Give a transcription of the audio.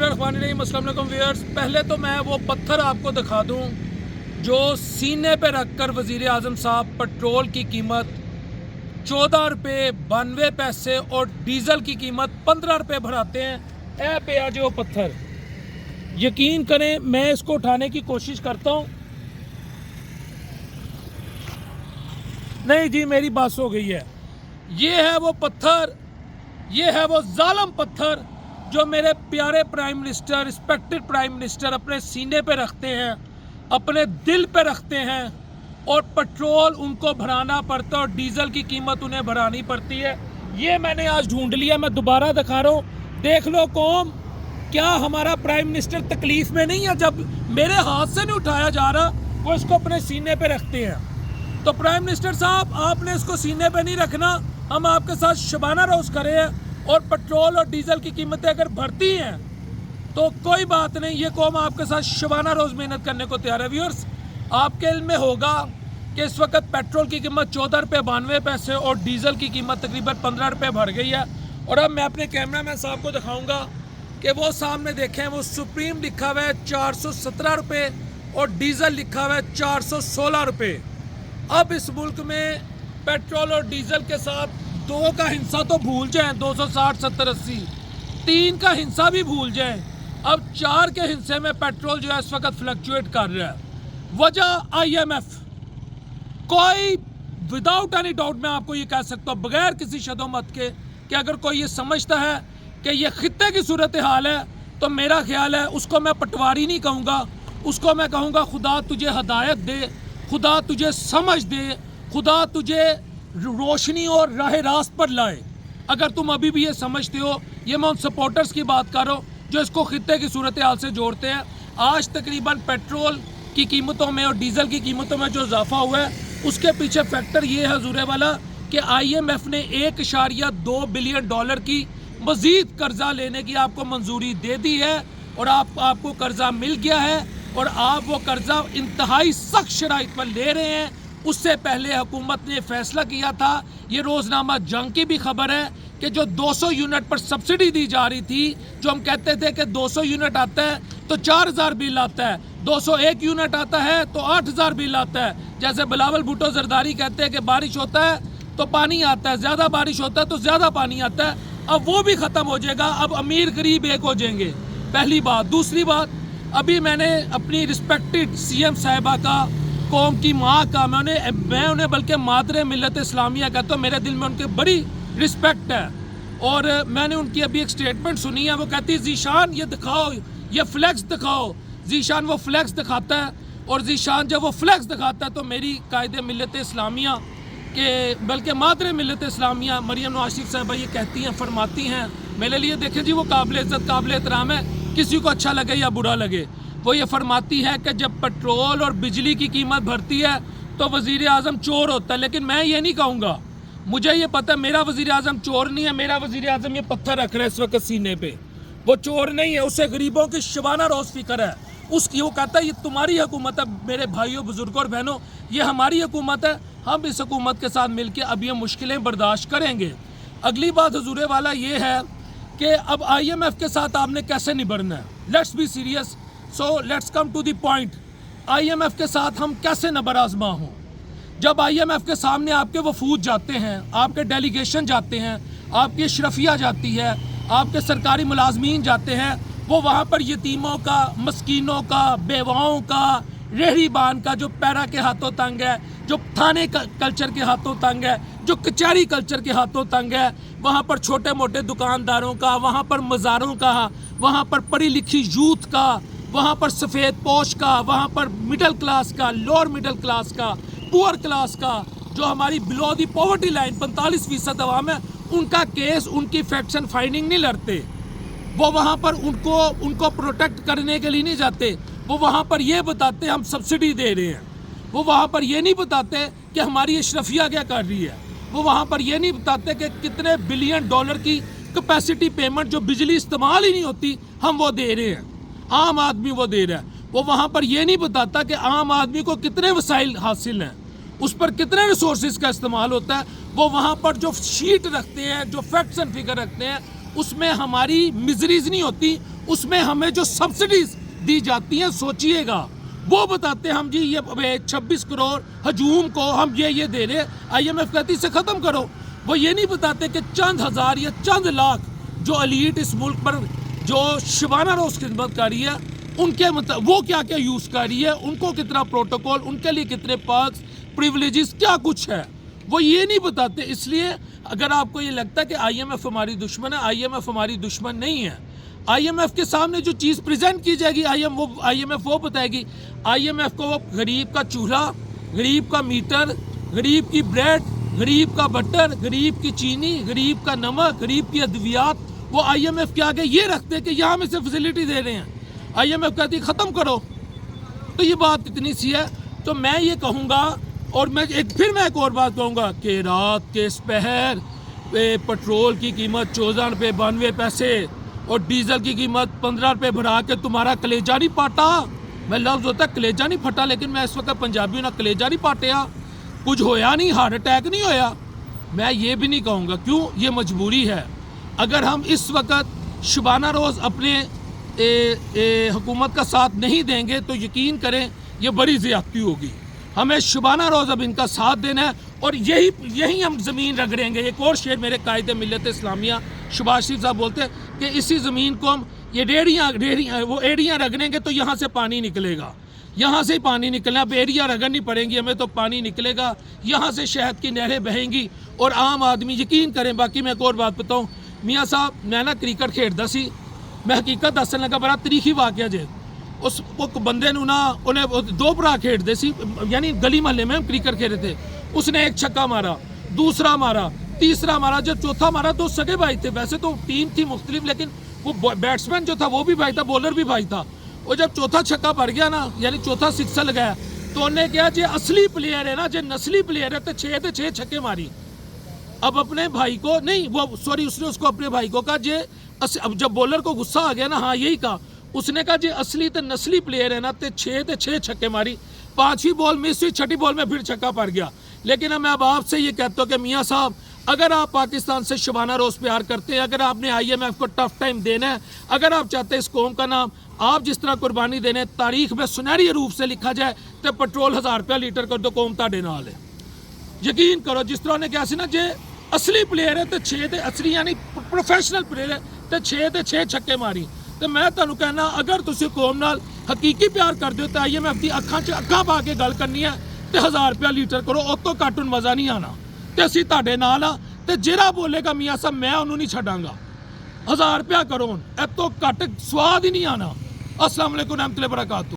बिस्मिल्लाहिर्रहमानिर्रहीम। अस्सलाम वालेकुम व्यूअर्स। पहले तो मैं वो पत्थर आपको दिखा दूं जो सीने पे रखकर वज़ीर आज़म साहब पेट्रोल की कीमत 14 रुपये 92 पैसे और डीज़ल की कीमत 15 रुपये बढ़ाते हैं। ऐ पे आज वो पत्थर, यकीन करें मैं इसको उठाने की कोशिश करता हूँ। नहीं जी, मेरी बात हो गई है। ये है वो पत्थर, ये है वो जालिम पत्थर जो मेरे प्यारे prime minister, respected prime minister अपने सीने पे रखते हैं, अपने दिल पे रखते हैं, और पेट्रोल उनको भराना पड़ता है और डीजल की कीमत उन्हें भरानी पड़ती है। ये मैंने आज ढूंढ लिया, मैं दोबारा दिखा रहा हूँ। देख लो कौम, क्या हमारा प्राइम मिनिस्टर तकलीफ में नहीं है? जब मेरे हाथ से नहीं उठाया जा रहा, वो इसको अपने सीने पे रखते हैं। तो प्राइम मिनिस्टर साहब, आपने इसको सीने पे नहीं रखना। हम आपके साथ शबाना रोज करे हैं, और पेट्रोल और डीजल की कीमतें अगर बढ़ती हैं तो कोई बात नहीं, ये कौम आपके साथ शबाना रोज मेहनत करने को तैयार है। व्यूअर्स, आपके इल्म में होगा कि इस वक्त पेट्रोल की कीमत 14 रुपये 92 पैसे और डीजल की कीमत तकरीबन 15 रुपये बढ़ गई है। और अब मैं अपने कैमरा मैन साहब को दिखाऊंगा कि वो सामने देखें, वो सुप्रीम लिखा हुआ है 417 रुपये और डीजल लिखा हुआ है 416 रुपये। अब इस मुल्क में पेट्रोल और डीजल के साथ 2 का हिस्सा तो भूल जाएं, 260 70 80, 3 का हिस्सा भी भूल जाएं। अब 4 के हिस्से में पेट्रोल जो है इस वक्त फ्लक्चुएट कर रहा है। वजह IMF, कोई विदाउट एनी डाउट मैं आपको ये कह सकता हूँ बगैर किसी शदोमत के कि अगर कोई ये समझता है कि ये खित्ते की सूरत हाल है, तो मेरा ख्याल है उसको मैं पटवारी नहीं कहूँगा, उसको मैं कहूँगा खुदा तुझे हदायत दे, खुदा तुझे समझ दे, खुदा तुझे रोशनी और राह रास्त पर लाए। अगर तुम अभी भी ये समझते हो, ये मैं उन सपोर्टर्स की बात कर रहा हूँ जो इसको खित्ते की सूरत हाल से जोड़ते हैं। आज तकरीबन पेट्रोल की कीमतों में और डीजल की कीमतों में जो इजाफा हुआ है, उसके पीछे फैक्टर ये है हजूरे वाला कि IMF ने 1.2 बिलियन डॉलर की मजीद कर्जा लेने की आपको मंजूरी दे दी है, और आपको कर्जा मिल गया है, और आप वो कर्जा इंतहाई सख्त शराइत पर ले रहे हैं। उससे पहले हुकूमत ने फैसला किया था, ये रोज़नामा जंग की भी खबर है, कि जो 200 यूनिट पर सब्सिडी दी जा रही थी, जो हम कहते थे कि 200 यूनिट आता है तो 4000 बिल आता है, 201 यूनिट आता है तो 8000 बिल आता है। जैसे बिलावल भुट्टो जरदारी कहते हैं कि बारिश होता है तो पानी आता है, ज़्यादा बारिश होता है तो ज़्यादा पानी आता है। अब वो भी ख़त्म हो जाएगा, अब अमीर गरीब एक हो जाएंगे, पहली बात। दूसरी बात, अभी मैंने अपनी रिस्पेक्टेड CM साहिबा का, कौम की माँ का, मैं उन्हें बल्कि मादरे मिल्लत इस्लामिया कहता हूँ, मेरे दिल में उनकी बड़ी रिस्पेक्ट है। और मैंने उनकी अभी एक स्टेटमेंट सुनी है, वो कहती है जीशान ये दिखाओ, ये फ्लैक्स दिखाओ। जीशान वो फ्लैक्स दिखाता है, और जीशान जब वो फ्लैक्स दिखाता है तो मेरी कायदे मिल्लत इस्लामिया के, बल्कि मादरे मिल्लत इस्लामिया मरियम नवाज शरीफ साहबा ये कहती हैं, फरमाती हैं मेरे लिए, देखें जी वो काबिल इज़्ज़त काबिल एहतराम है, किसी को अच्छा लगे या बुरा लगे। वो ये फरमाती है कि जब पेट्रोल और बिजली की कीमत बढ़ती है तो वज़ीर आज़म चोर होता है। लेकिन मैं ये नहीं कहूँगा, मुझे ये पता है मेरा वज़ीर आज़म चोर नहीं है। मेरा वज़ीर आज़म ये पत्थर रख रहा है इस वक्त सीने पे, वो चोर नहीं है, उसे गरीबों की शबाना रोज़ फिक्र है उसकी। वो कहता है ये तुम्हारी हुकूमत है मेरे भाइयों बुजुर्गों और बहनों, ये हमारी हुकूमत है, हम इस हुकूमत के साथ मिल के अब ये मुश्किलें बर्दाश्त करेंगे। अगली बात हजूरे वाला ये है कि अब IMF के साथ आपने कैसे निभरना है। Let's be serious, so let's come to the point. IMF के साथ हम कैसे नबर आजमा हों? जब IMF के सामने आपके वफूद जाते हैं, आपके डेलीगेशन जाते हैं, आपकी अशरफिया जाती है, आपके सरकारी मुलाजमीन जाते हैं, वो वहाँ पर यतीमों का, मस्कीनों का, बेवाओं का, रेहड़ी बान का, जो पैरा के हाथों तंग है, जो थाने कल्चर के हाथों तंग है, जो कचहरी कल्चर के हाथों तंग है, वहाँ पर छोटे मोटे दुकानदारों का, वहाँ पर मज़ारों का, वहाँ पर पढ़ी लिखी यूथ का, वहाँ पर सफ़ेद पोश का, वहाँ पर मिडिल क्लास का, लोअर मिडिल क्लास का, पुअर क्लास का, जो हमारी बिलो दी पॉवर्टी लाइन 45% अवाम है, उनका केस, उनकी फैक्ट एंड फाइंडिंग नहीं लड़ते। वो वहाँ पर उनको प्रोटेक्ट करने के लिए नहीं जाते। वो वहाँ पर ये बताते हम सब्सिडी दे रहे हैं। वो वहाँ पर ये नहीं बताते कि हमारी अशरफिया क्या कर रही है। वो वहाँ पर ये नहीं बताते कि कितने बिलियन डॉलर की कैपेसिटी पेमेंट जो बिजली इस्तेमाल ही नहीं होती हम वो दे रहे हैं, आम आदमी वो दे रहा है। वो वहाँ पर ये नहीं बताता कि आम आदमी को कितने वसाइल हासिल हैं, उस पर कितने रिसोर्सेज का इस्तेमाल होता है। वो वहाँ पर जो शीट रखते हैं, जो फैक्ट्स एंड फिगर रखते हैं, उसमें हमारी मिजरीज नहीं होती, उसमें हमें जो सब्सिडीज दी जाती हैं, सोचिएगा, वो बताते हैं हम जी ये 26 करोड़ हजूम को हम ये दे रहे, IMF कहती से ख़त्म करो। वो ये नहीं बताते कि चंद हज़ार या चंद लाख जो एलीट इस मुल्क पर जो शबाना रोज़ खिदमत कर रही है, उनके मतलब वो क्या क्या यूज़ कर रही है, उनको कितना प्रोटोकॉल, उनके लिए कितने पर्क्स, प्रिविलेजेस, क्या कुछ है, वो ये नहीं बताते। इसलिए अगर आपको ये लगता है कि IMF हमारी दुश्मन है, IMF हमारी दुश्मन नहीं है। IMF के सामने जो चीज़ प्रेजेंट की जाएगी IMF वो बताएगी। IMF को वो गरीब का चूल्हा, गरीब का मीटर, गरीब की ब्रेड, गरीब का बटर, गरीब की चीनी, गरीब का नमक, गरीब की अद्वियात, वो IMF के आगे ये रखते हैं कि यहाँ में से फैसिलिटी दे रहे हैं। IMF कहती है ख़त्म करो। तो ये बात इतनी सी है। तो मैं ये कहूँगा, और मैं एक और बात कहूँगा कि रात के इस पहर पेट्रोल की कीमत 14 रुपये 92 पैसे और डीजल की कीमत 15 रुपये बढ़ा के तुम्हारा कलेजा नहीं पाटा। मैं लफ्ज़ होता है कलेजा नहीं फटा, लेकिन मैं इस वक्त पंजाबी हूँ ना, कलेजा नहीं पाटिया, कुछ होया नहीं, हार्ट अटैक नहीं होया। मैं ये भी नहीं कहूँगा, क्यों, ये मजबूरी है। अगर हम इस वक्त शबाना रोज़ अपने हुकूमत का साथ नहीं देंगे तो यकीन करें ये बड़ी ज़्यादती होगी। हमें शबाना रोज़ अब इनका साथ देना है और यही हम ज़मीन रगड़ेंगे। एक और शेर मेरे कायद मिल्लत इस्लामिया शहबाज शरीफ साहब बोलते हैं कि इसी ज़मीन को हम ये एड़ियाँ रगड़ेंगे तो यहाँ से पानी निकलेगा, यहाँ से ही पानी निकलना। अब एरिया रगड़नी पड़ेंगी हमें तो पानी निकलेगा, यहाँ से शहद की नहरें बहेंगी और आम आदमी, यकीन करें। बाकी मैं एक और बात बताऊँ मियाँ साहब, मैं ना क्रिकेट खेलता सी, मैं हकीकत दसन लगा, बड़ा तरीखी वाक़या जे। उस बंदे ना उन्हें 2 भरा खेडते सी, यानी गली महल्ले में हम क्रिकेट खेल रहे थे। उसने एक छक्का मारा, दूसरा मारा, तीसरा मारा, जब चौथा मारा तो सगे भाई थे। वैसे तो टीम थी मुख्तलिफ, लेकिन वो बैट्समैन जो था वो भी भाई था, बॉलर भी भाई था। और जब चौथा छक्का पड़ गया ना, यानी चौथा सिक्सर लगाया, तो उन्हें कहा जो असली प्लेयर है ना, जो नस्ली प्लेयर है, तो 6 छक्के मारी। अब अपने भाई को नहीं, वो सॉरी, उसने उसको अपने भाई को कहा जे, अब जब बॉलर को गुस्सा आ गया ना, हाँ यही कहा उसने, कहा जे असली तो नस्ली प्लेयर है ना, तो 6 छक्के मारी। 5वीं बॉल मिस हुई, 6ठी बॉल में फिर छक्का पड़ गया। लेकिन मैं अब आपसे ये कहता हूँ कि मियाँ साहब, अगर आप पाकिस्तान से शबाना रोज़ प्यार करते हैं, अगर आपने IMF को टफ टाइम देना है, अगर आप चाहते हैं इस कौम का नाम आप जिस तरह कुर्बानी देने तारीख में सुनहरी रूप से लिखा जाए, तो पेट्रोल 1000 रुपया लीटर कर दो, कौम ताड़े नाल है। यकीन करो, जिस तरह ने कहा सी ना, जे असली प्लेयर है तो 6 असली यानी प्रोफेशनल प्लेयर है तो 6 छक्के मारी। तो मैं तुहानू कहना, अगर तुम कौम नाल हकीकी प्यार करते हो तो IMF की अखां 'च अखां पा के गल करनी है तो 1000 रुपया लीटर करो, उस तो घੱਟ मज़ा नहीं आना। तो असीं तुहाडे नाल आ, ते जिहड़ा बोलेगा मियाँ साहब मैं उन्होंने नहीं छड्डांगा। 1000 रुपया करो, इस तो घੱਟ स्वाद ही नहीं आना। अस्सलाम वालेकुम रहमतुल्लाहि व बरकातहू।